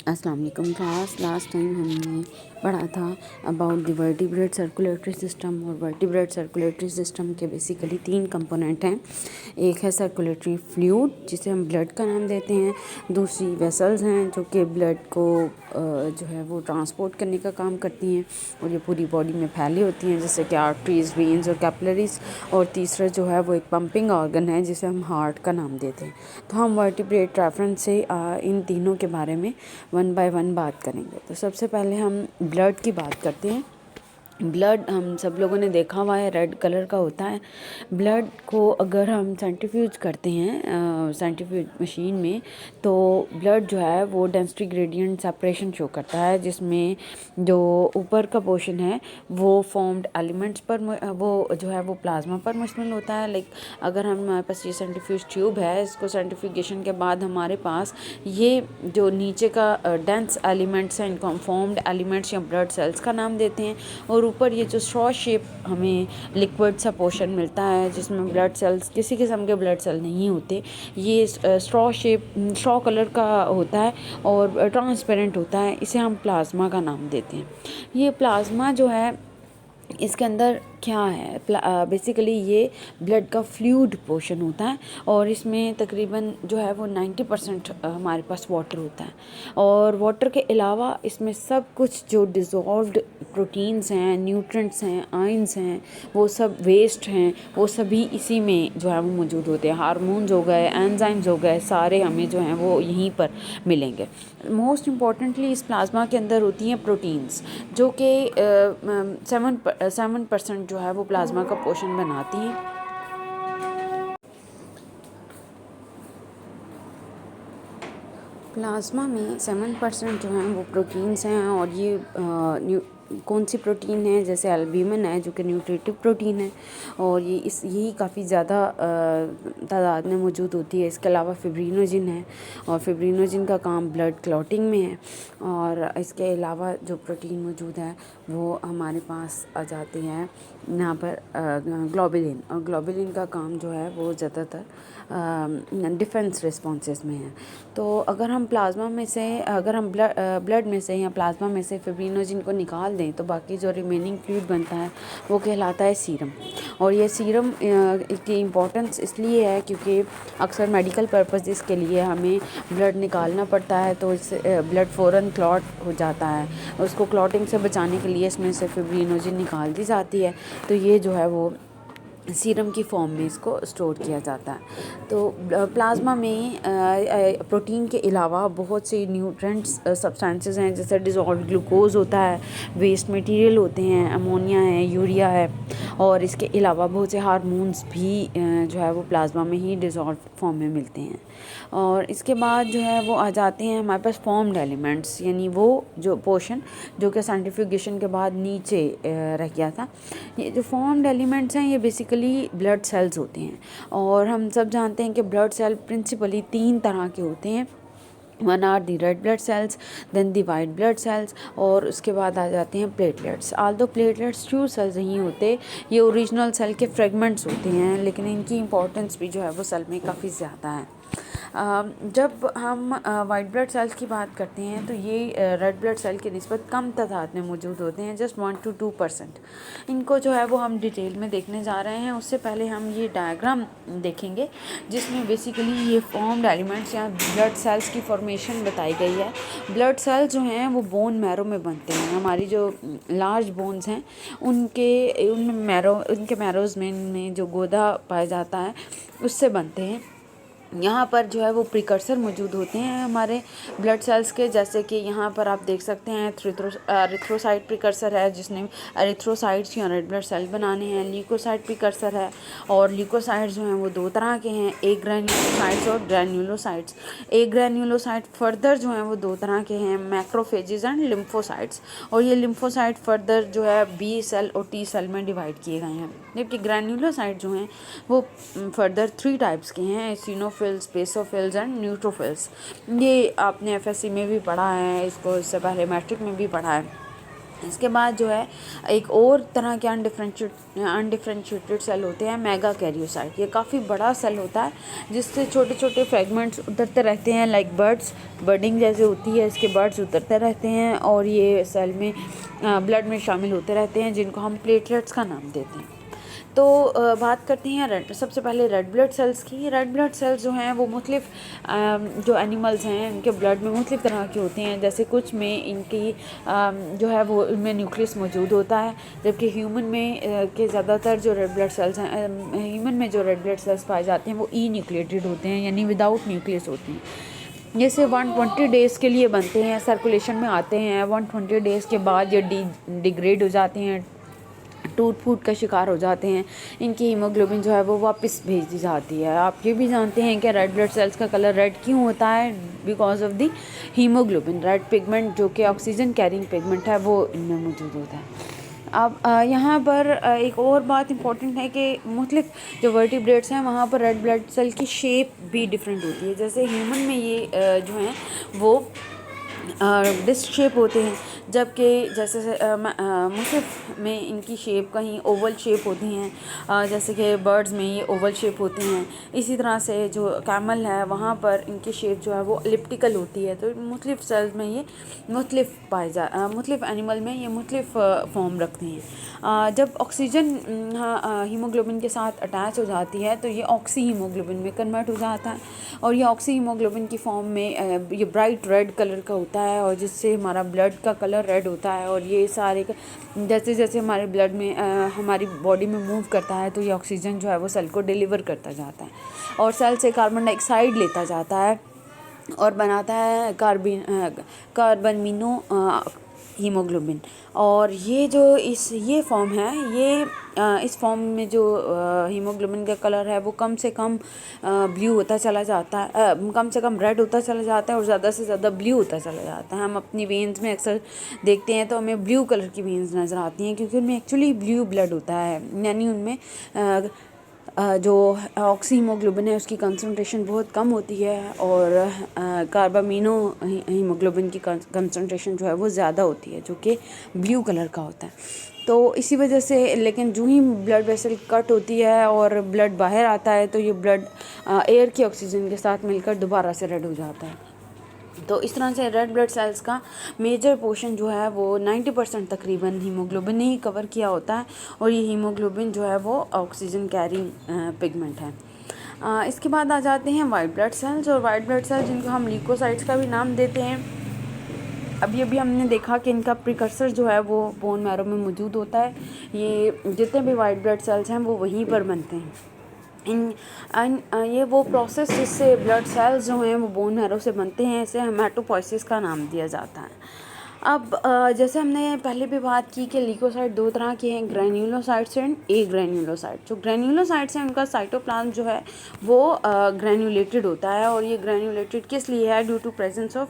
अस्सलाम वालेकुम class. Last time हमने पढ़ा था about the vertebrate circulatory system. और वर्टिब्रेट सर्कुलेटरी सिस्टम के बेसिकली 3 कंपोनेंट हैं। एक है सर्कुलेटरी फ्लूइड जिसे हम ब्लड का नाम देते हैं। दूसरी वेसल्स हैं जो कि ब्लड को जो है वो ट्रांसपोर्ट करने का काम करती हैं और ये पूरी बॉडी में फैली होती हैं, जैसे कि आर्टरीज, वेन्स और कैपिलरीज। और तीसरा जो है वो एक पंपिंग ऑर्गन है जिसे हम हार्ट का नाम देते हैं। तो हम वर्टिब्रेट रेफरेंस से इन तीनों के बारे में वन बाय वन बात करेंगे। तो सबसे पहले हम ब्लड की बात करते हैं। ब्लड हम सब लोगों ने देखा हुआ है, रेड कलर का होता है। ब्लड को अगर हम सेंट्रीफ्यूज करते हैं सेंट्रीफ्यूज मशीन में, तो ब्लड जो है वो डेंसिटी ग्रेडियंट सेपरेशन शो करता है, जिसमें जो ऊपर का पोर्शन है वो फॉर्म्ड एलिमेंट्स पर वो जो है वो प्लाज्मा पर मुश्तमिल होता है। लाइक अगर हमारे पास ये सेंट्रीफ्यूज ट्यूब है, इसको सेंट्रीफ्यूगेशन के बाद हमारे पास ये जो नीचे का डेंस एलिमेंट्स हैं, इनको हम फॉर्म्ड एलिमेंट्स या ब्लड सेल्स का नाम देते हैं। और ऊपर ये जो स्ट्रॉ शेप हमें लिक्विड सा पोर्शन मिलता है जिसमें ब्लड सेल्स, किसी किस्म के ब्लड सेल नहीं होते, ये स्ट्रॉ कलर का होता है और ट्रांसपेरेंट होता है, इसे हम प्लाज्मा का नाम देते हैं। ये प्लाज्मा जो है इसके अंदर क्या है, बेसिकली ये ब्लड का फ्लूइड पोर्शन होता है और इसमें तकरीबन जो है वो 90% हमारे पास वाटर होता है। और वाटर के अलावा इसमें सब कुछ जो डिज़ोल्व्ड प्रोटीन्स हैं, न्यूट्रिएंट्स हैं, आयंस हैं, वो सब वेस्ट हैं, वो सभी इसी में जो है वो मौजूद होते हैं। हार्मोन्स हो गए, एंजाइम्स हो गए, सारे हमें जो हैं वो यहीं पर मिलेंगे। मोस्ट इम्पॉर्टेंटली इस प्लाज्मा के अंदर होती हैं प्रोटीन्स, जो कि 7% जो है वो प्लाज्मा का पोर्शन बनाती हैं। प्लाज्मा में 7% जो हैं वो प्रोटीन्स हैं। और ये कौन सी प्रोटीन है, जैसे एल्ब्यूमिन है जो कि न्यूट्रिटिव प्रोटीन है और यही काफ़ी ज़्यादा तादाद में मौजूद होती है। इसके अलावा फिब्रिनोजिन है और फिब्रिनोजिन का काम ब्लड क्लॉटिंग में है। और इसके अलावा जो प्रोटीन मौजूद है वो हमारे पास आ जाती हैं यहाँ पर ग्लोबुलिन। और ग्लोबुलिन का काम जो है वो ज़्यादातर डिफेंस रिस्पॉन्सेस में है। तो अगर हम प्लाज्मा में से, अगर हम ब्लड में से या प्लाज्मा में से फिब्रिनोजिन को निकाल दें तो बाकी जो रिमेनिंग फ्लूइड बनता है वो कहलाता है सीरम। और ये सीरम की इम्पोर्टेंस इसलिए है क्योंकि अक्सर मेडिकल पर्पसेस के लिए हमें ब्लड निकालना पड़ता है, तो इससे ब्लड फ़ौरन क्लॉट हो जाता है। उसको क्लॉटिंग से बचाने के लिए इसमें से फिब्रिनोजिन निकाल दी जाती है, तो ये जो है वो सीरम की फॉर्म में इसको स्टोर किया जाता है। तो प्लाज्मा में प्रोटीन के अलावा बहुत से न्यूट्रेंट्स सब्सटेंसेस हैं, जैसे डिज़ोल्व्ड ग्लूकोज होता है, वेस्ट मटेरियल होते हैं, अमोनिया है, यूरिया है। और इसके अलावा बहुत से हार्मोन्स भी जो है वो प्लाज्मा में ही डिज़ोल्व फॉर्म में मिलते हैं। और इसके बाद जो है वो आ जाते हैं हमारे पास फॉर्म्ड एलिमेंट्स, यानी वो जो पोर्शन जो कि सेंट्रीफ्यूगेशन के बाद नीचे रह गया था। ये जो फॉर्म्ड एलिमेंट्स हैं ये बेसिकली ब्लड सेल्स होते हैं। और हम सब जानते हैं कि ब्लड सेल प्रिंसिपली 3 तरह के होते हैं। One are the red blood cells, then the white blood cells, और उसके बाद आ जाते हैं platelets. Although platelets true cells नहीं होते, ये ओरिजिनल सेल के फ्रेगमेंट्स होते हैं, लेकिन इनकी इंपॉर्टेंस भी जो है वो सेल में काफ़ी ज़्यादा है। जब हम वाइट ब्लड सेल्स की बात करते हैं तो ये रेड ब्लड सेल की निस्बत कम तादाद में मौजूद होते हैं, जस्ट 1 to 2%। इनको जो है वो हम डिटेल में देखने जा रहे हैं। उससे पहले हम ये डायग्राम देखेंगे जिसमें बेसिकली ये फॉर्म्ड एलिमेंट्स या ब्लड सेल्स की फॉर्मेशन बताई गई है। ब्लड सेल्स जो हैं वो बोन मैरो में बनते हैं। हमारी जो लार्ज बोन्स हैं उनके मैरोज़ में जो गोदा पाया जाता है उससे बनते हैं। यहाँ पर जो है वो प्रिकर्सर मौजूद होते हैं हमारे ब्लड सेल्स के, जैसे कि यहाँ पर आप देख सकते हैं एरिथ्रोसाइट प्रिकर्सर है जिसने एरिथ्रोसाइट्स या रेड ब्लड सेल बनाने हैं। ल्यूकोसाइट प्रिकर्सर है, और ल्यूकोसाइट्स जो हैं वो 2 तरह के हैं, ए ग्रैन्युलोसाइट्स और ग्रैन्युलोसाइट्स। ए ग्रैन्युलोसाइट फर्दर जो हैं वो 2 तरह के हैं, मैक्रोफेजेस एंड लिम्फोसाइट्स। और ये लिम्फोसाइट फर्दर जो है बी सेल और टी सेल में डिवाइड किए गए हैं, जबकि ग्रैन्युलोसाइट जो हैं वो फर्दर 3 टाइप्स के हैं, इसिनोफिल्स, बेसोफिल्स एंड न्यूट्रोफिल्स। ये आपने एफएससी में भी पढ़ा है, इसको इससे पहले मैट्रिक में भी पढ़ा है। इसके बाद जो है एक और तरह के अनडिफरेंशिएटेड सेल होते हैं मेगा कैरियोसाइट। ये काफ़ी बड़ा सेल होता है जिससे छोटे छोटे फ्रेगमेंट्स उतरते रहते हैं, लाइक बर्ड्स, बर्डिंग जैसे होती है इसके बर्ड्स उतरते रहते हैं और ये सेल में ब्लड में शामिल होते रहते हैं, जिनको हम प्लेटलेट्स का नाम देते हैं। तो बात करते हैं सबसे पहले रेड ब्लड सेल्स की। रेड ब्लड सेल्स जो हैं वो मुख्तलिफ जो एनिमल्स हैं उनके ब्लड में मुख्तलिफ तरह के होते हैं। जैसे कुछ में इनकी जो है वो इनमें न्यूक्लियस मौजूद होता है, जबकि ह्यूमन में के ज़्यादातर जो रेड ब्लड सेल्स हैं, ह्यूमन में जो रेड ब्लड सेल्स पाए जाते हैं वो ई न्यूक्लिएटेड होते हैं, यानी विदाउट न्यूक्लियस होते हैं। जैसे 120 डेज़ के लिए बनते हैं, सर्कुलेशन में आते हैं, 120 डेज़ के बाद ये डिग्रेड हो जाते हैं, टूट फूट का शिकार हो जाते हैं, इनकी हीमोग्लोबिन जो है वो वापस भेज दी जाती है। आप ये भी जानते हैं कि रेड ब्लड सेल्स का कलर रेड क्यों होता है? Because of the haemoglobin, red pigment जो कि ऑक्सीजन कैरिंग पिगमेंट है वो इनमें मौजूद होता है। अब यहाँ पर एक और बात इम्पॉर्टेंट है कि मुख्तलिफ जो वर्टिब्रेट्स हैं वहाँ पर रेड ब्लड सेल की शेप भी डिफरेंट होती है। जैसे ह्यूमन में ये जो हैं वो डिस्क शेप होते हैं, जबकि जैसे मुख्तलिफ में इनकी शेप कहीं ओवल शेप होती हैं, जैसे कि बर्ड्स में ये ओवल शेप होती हैं। इसी तरह से जो कैमल है वहाँ पर इनकी शेप जो है वो एलिप्टिकल होती है। तो मुख्तलिफ सेल्स में ये मुख्तलिफ एनिमल में ये मुख्तलिफ फॉर्म रखते हैं। जब ऑक्सीजन हीमोग्लोबिन के साथ अटैच हो जाती है तो ये ऑक्सी हीमोग्लोबिन में कन्वर्ट हो जाता है और ये ऑक्सी हीमोग्लोबिन की फॉर्म में ये ब्राइट रेड कलर का होता है और जिससे हमारा ब्लड का कलर रेड होता है। और ये सारे जैसे जैसे हमारे ब्लड में हमारी बॉडी में मूव करता है तो ये ऑक्सीजन जो है वो सेल को डिलीवर करता जाता है और सेल से कार्बन डाइऑक्साइड लेता जाता है और बनाता है कार्बमिनो हीमोग्लोबिन। और ये जो ये फॉर्म है, ये इस फॉर्म में जो हीमोग्लोबिन का कलर है वो कम से कम ब्लू होता चला जाता है, कम से कम रेड होता चला जाता है और ज़्यादा से ज़्यादा ब्लू होता चला जाता है। हम अपनी वेन्स में अक्सर देखते हैं तो हमें ब्लू कलर की वेन्स नज़र आती हैं क्योंकि उनमें एक्चुअली ब्लू ब्लड होता है, यानी उनमें जो ऑक्सी हीमोग्लोबिन है उसकी कंसंट्रेशन बहुत कम होती है और कार्बामिनो हीमोग्लोबिन की कंसंट्रेशन जो है वो ज़्यादा होती है, जो कि ब्लू कलर का होता है। तो इसी वजह से लेकिन जो ही ब्लड वेसल कट होती है और ब्लड बाहर आता है तो ये ब्लड एयर की ऑक्सीजन के साथ मिलकर दोबारा से रेड हो जाता है। तो इस तरह से रेड ब्लड सेल्स का मेजर पोर्शन जो है वो 90% तकरीबन हीमोग्लोबिन ने ही कवर किया होता है और ये हीमोग्लोबिन जो है वो ऑक्सीजन कैरिंग पिगमेंट है। इसके बाद आ जाते हैं वाइट ब्लड सेल्स। और वाइट ब्लड सेल्स जिनको हम ल्यूकोसाइट्स का भी नाम देते हैं, अभी हमने देखा कि इनका प्रिकर्सर जो है वो बोन मैरो में मौजूद होता है। ये जितने भी वाइट ब्लड सेल्स हैं वो वहीं पर बनते हैं। ये वो प्रोसेस जिससे ब्लड सेल्स जो हैं वो बोन मैरो से बनते हैं, इसे हेमाटोपोइसिस का नाम दिया जाता है। अब जैसे हमने पहले भी बात की कि ल्यूकोसाइट दो तरह के हैं, ग्रैन्युलोसाइट्स एंड ए ग्रैन्युलोसाइट। जो ग्रैन्युलोसाइट्स हैं उनका साइटोप्लाज्म जो है वो ग्रैन्युलेटेड होता है और ये ग्रैन्युलेटेड किस लिए है? Due to presence of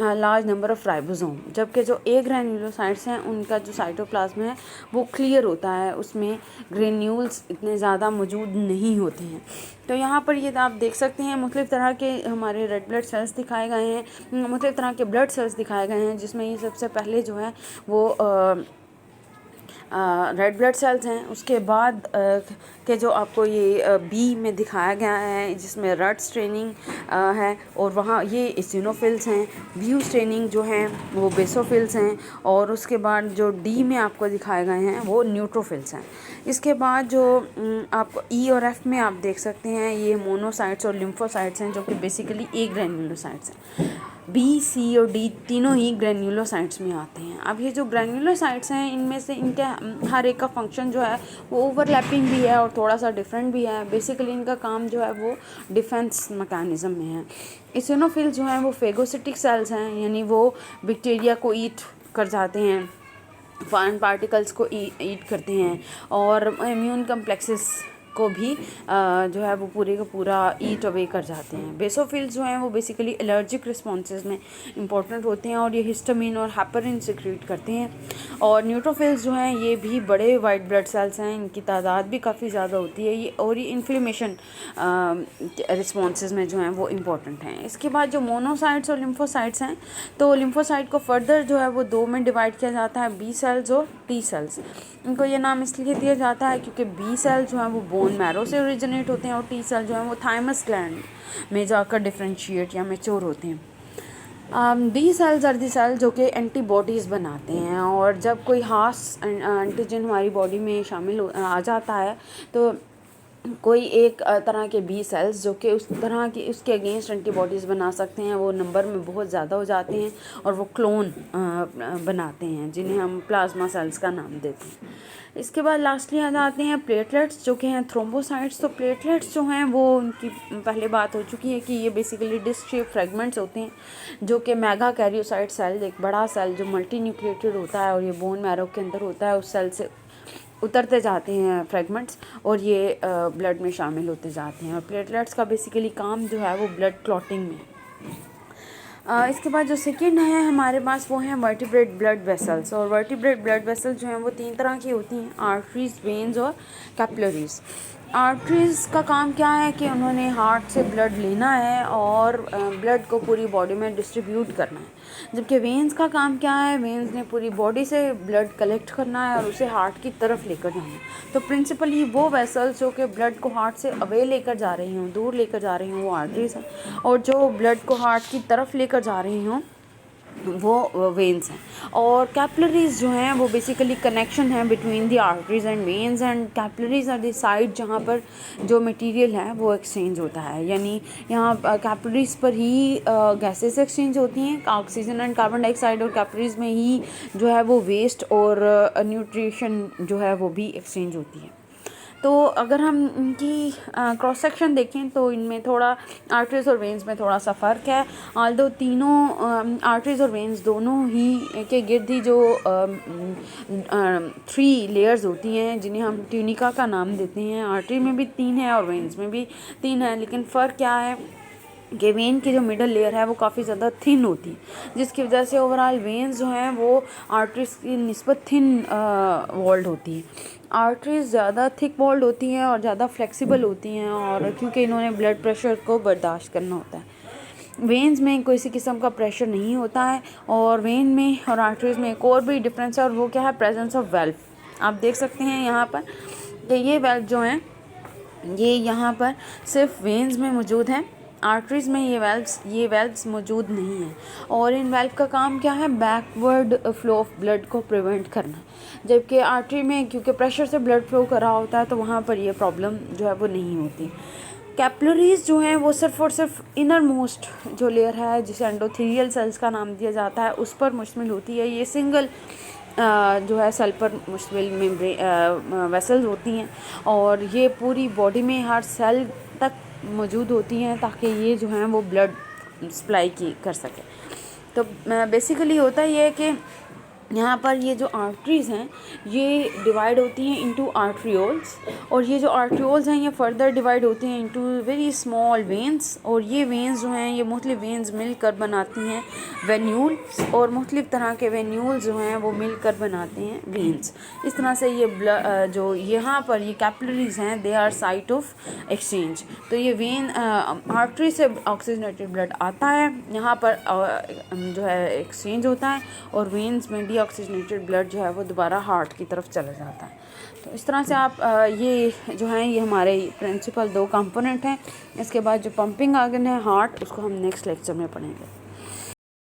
large number of ribosome. जबकि जो ए ग्रैन्युलोसाइट्स हैं उनका जो साइटोप्लाज्म है वो क्लियर होता है, उसमें ग्रेन्यूल्स इतने ज़्यादा मौजूद नहीं होते हैं। तो यहाँ पर ये आप देख सकते हैं मुख्तलिफ तरह के हमारे रेड ब्लड सेल्स दिखाए गए हैं, मुख्तलिफ तरह के ब्लड सेल्स दिखाए गए हैं, जिसमें ये सबसे पहले जो है वो रेड ब्लड सेल्स हैं। उसके बाद के जो आपको ये बी में दिखाया गया है जिसमें रेड स्ट्रेनिंग है और वहाँ ये इसिनोफिल्स हैं, ब्लू स्ट्रेनिंग जो हैं वो बेसोफिल्स हैं और उसके बाद जो डी में आपको दिखाए गए हैं वो न्यूट्रोफिल्स हैं। इसके बाद जो आपको ई और एफ में आप देख सकते हैं ये मोनोसाइट्स और लिम्फोसाइट्स हैं जो कि बेसिकली ए ग्रैन्युलोसाइट्स हैं। बी, सी और डी तीनों ही ग्रैन्युलोसाइट्स में आते हैं। अब ये जो ग्रैन्युलोसाइट्स हैं इनमें से इनके हर एक का फंक्शन जो है वो ओवरलैपिंग भी है और थोड़ा सा डिफरेंट भी है। बेसिकली इनका काम जो है वो डिफेंस मैकेनिज़्म में है। इसिनोफिल जो हैं वो फेगोसिटिक सेल्स हैं, यानी वो बैक्टीरिया को ईट कर जाते हैं, फॉरेन पार्टिकल्स को ईट करते हैं और इम्यून कम्प्लेक्सेस को भी जो है वो पूरे का पूरा ईट अवे कर जाते हैं। बेसोफिल्स जो हैं वो बेसिकली एलर्जिक रिस्पॉन्सेज में इंपॉर्टेंट होते हैं और ये हिस्टामिन और हेपरिन सिक्रीट करते हैं। और न्यूट्रोफिल्स जो हैं ये भी बड़े वाइट ब्लड सेल्स हैं, इनकी तादाद भी काफ़ी ज़्यादा होती है ये, और ये इन्फ्लेमेशन रिस्पॉन्सेज में जो हैं वो इम्पॉर्टेंट हैं। इसके बाद जो मोनोसाइट्स और लिम्फोसाइट्स हैं, तो लिम्फोसाइट को फर्दर जो है वो दो में डिवाइड किया जाता है, बी सेल्स और टी सेल्स। इनको ये नाम इसलिए दिया जाता है क्योंकि बी सेल जो है वो बोन मैरो से ओरिजिनेट होते हैं और टी सेल जो है वो थाइमस ग्लैंड में जाकर डिफ्रेंशिएट या मैच्योर होते हैं। B cells are the cell जो कि एंटीबॉडीज़ बनाते हैं, और जब कोई खास एंटीजन हमारी बॉडी में शामिल आ जाता है तो कोई एक तरह के बी सेल्स जो कि उस तरह की उसके अगेंस्ट एंटीबॉडीज़ बना सकते हैं, वो नंबर में बहुत ज़्यादा हो जाते हैं और वो क्लोन बनाते हैं, जिन्हें हम प्लाज्मा सेल्स का नाम देते हैं। इसके बाद लास्टली आ जाते हैं प्लेटलेट्स जो कि हैं थ्रोम्बोसाइट्स। तो प्लेटलेट्स जो हैं वो उनकी पहले बात हो चुकी है कि ये बेसिकली डिस्क शेप फ्रेगमेंट्स होते हैं जो कि मेगा कैरियोसाइट सेल, एक बड़ा सेल जो मल्टी न्यूक्लिएटेड होता है और ये बोन मैरो के अंदर होता है, उस सेल से उतरते जाते हैं फ्रेगमेंट्स और ये ब्लड में शामिल होते जाते हैं। और प्लेटलेट्स का बेसिकली काम जो है वो ब्लड क्लॉटिंग में। इसके बाद जो सेकेंड है हमारे पास वो हैं वर्टिब्रेट ब्लड वेसल्स। और वर्टिब्रेट ब्लड वेसल्स जो हैं वो तीन तरह की होती हैं, आर्टरीज, वेन्स और कैपिलरीज। आर्टरीज़ का काम क्या है कि उन्होंने हार्ट से ब्लड लेना है और ब्लड को पूरी बॉडी में डिस्ट्रीब्यूट करना है, जबकि वेन्स का काम क्या है, वेन्स ने पूरी बॉडी से ब्लड कलेक्ट करना है और उसे हार्ट की तरफ लेकर जाना है। तो प्रिंसिपली वो वेसल्स जो कि ब्लड को हार्ट से अवे लेकर जा रही हों, दूर लेकर जा रही हों, वो आर्टरीज़ हैं, और जो ब्लड को हार्ट की तरफ लेकर जा रही हों वो वेन्स हैं। और कैपिलरीज जो हैं वो बेसिकली कनेक्शन है between the arteries and veins, and capillaries are the side जहाँ पर जो मटेरियल है वो एक्सचेंज होता है, यानी यहाँ कैपिलरीज पर ही गैसेस एक्सचेंज होती हैं, ऑक्सीजन एंड कार्बन डाइऑक्साइड, और कैपिलरीज में ही जो है वो वेस्ट और न्यूट्रिशन जो है वो भी एक्सचेंज होती है। तो अगर हम इनकी क्रॉस सेक्शन देखें तो इनमें थोड़ा आर्टरीज और वेन्स में थोड़ा सा फ़र्क है, ऑल्दो तीनों आर्टरीज और वेन्स दोनों ही के गिर्द ही जो 3 लेयर्स होती हैं जिन्हें हम ट्यूनिका का नाम देते हैं। आर्टरी में भी 3 है और वेन्स में भी 3 है, लेकिन फ़र्क क्या है कि वेन की जो मिडल लेयर है वो काफ़ी ज़्यादा थिन होती है, जिसकी वजह से ओवरऑल वेन्स जो हैं वो आर्टरीज की निस्बत थिन वॉल्ड होती हैं। आर्टरीज ज़्यादा थिक वॉल्ड होती हैं और ज़्यादा फ्लेक्सिबल होती हैं, और क्योंकि इन्होंने ब्लड प्रेशर को बर्दाश्त करना होता है। वेन्स में किसी किस्म का प्रेशर नहीं होता है, और वेन में और आर्टरीज में एक और भी डिफरेंस है, और वो क्या है, प्रेजेंस ऑफ वेल्व। आप देख सकते हैं यहाँ पर कि ये वेल्व जो हैं ये यहाँ पर सिर्फ वेन्स में मौजूद हैं, आर्टरीज़ में ये वेल्व्स मौजूद नहीं हैं। और इन वेल्व का काम क्या है, बैकवर्ड फ्लो ऑफ ब्लड को प्रिवेंट करना, जबकि आर्टरी में क्योंकि प्रेशर से ब्लड फ्लो कर रहा होता है तो वहाँ पर ये प्रॉब्लम जो है वो नहीं होती। कैपिलरीज जो हैं वो सिर्फ और सिर्फ इनर मोस्ट जो लेयर है जिसे एंडोथेलियल सेल्स का नाम दिया जाता है उस पर मुश्तमिल होती है। ये सिंगल जो है सेल पर मुश्तमिल वेसल्स होती हैं, और ये पूरी बॉडी में हर सेल तक मौजूद होती हैं ताकि ये जो हैं वो ब्लड सप्लाई कर सके। तो बेसिकली होता ये है कि यहाँ पर ये जो आर्टरीज़ हैं ये डिवाइड होती हैं इनटू आर्ट्रियोल्स, और ये जो आर्ट्रियोल्स हैं ये फर्दर डिवाइड होती हैं इनटू वेरी स्मॉल वेन्स, और ये वेन्स जो हैं ये मुख्तलिफ वेन्स मिलकर बनाती हैं वेन्यूल्स, और मुख्तलिफ तरह के वेन्यूल्स जो हैं वो मिलकर बनाते हैं वेन्स। इस तरह से ये जो यहाँ पर ये कैपिलरीज हैं they are site of exchange. तो ये वेन आर्टरी से ऑक्सीजनेटेड ब्लड आता है, यहाँ पर जो है एक्सचेंज होता है, और वेन्स में ऑक्सीजनेटेड ब्लड जो है वो दोबारा हार्ट की तरफ चला जाता है। तो इस तरह से आप ये जो हैं ये हमारे प्रिंसिपल 2 कंपोनेंट हैं। इसके बाद जो पंपिंग आर्गन है हार्ट, उसको हम नेक्स्ट लेक्चर में पढ़ेंगे।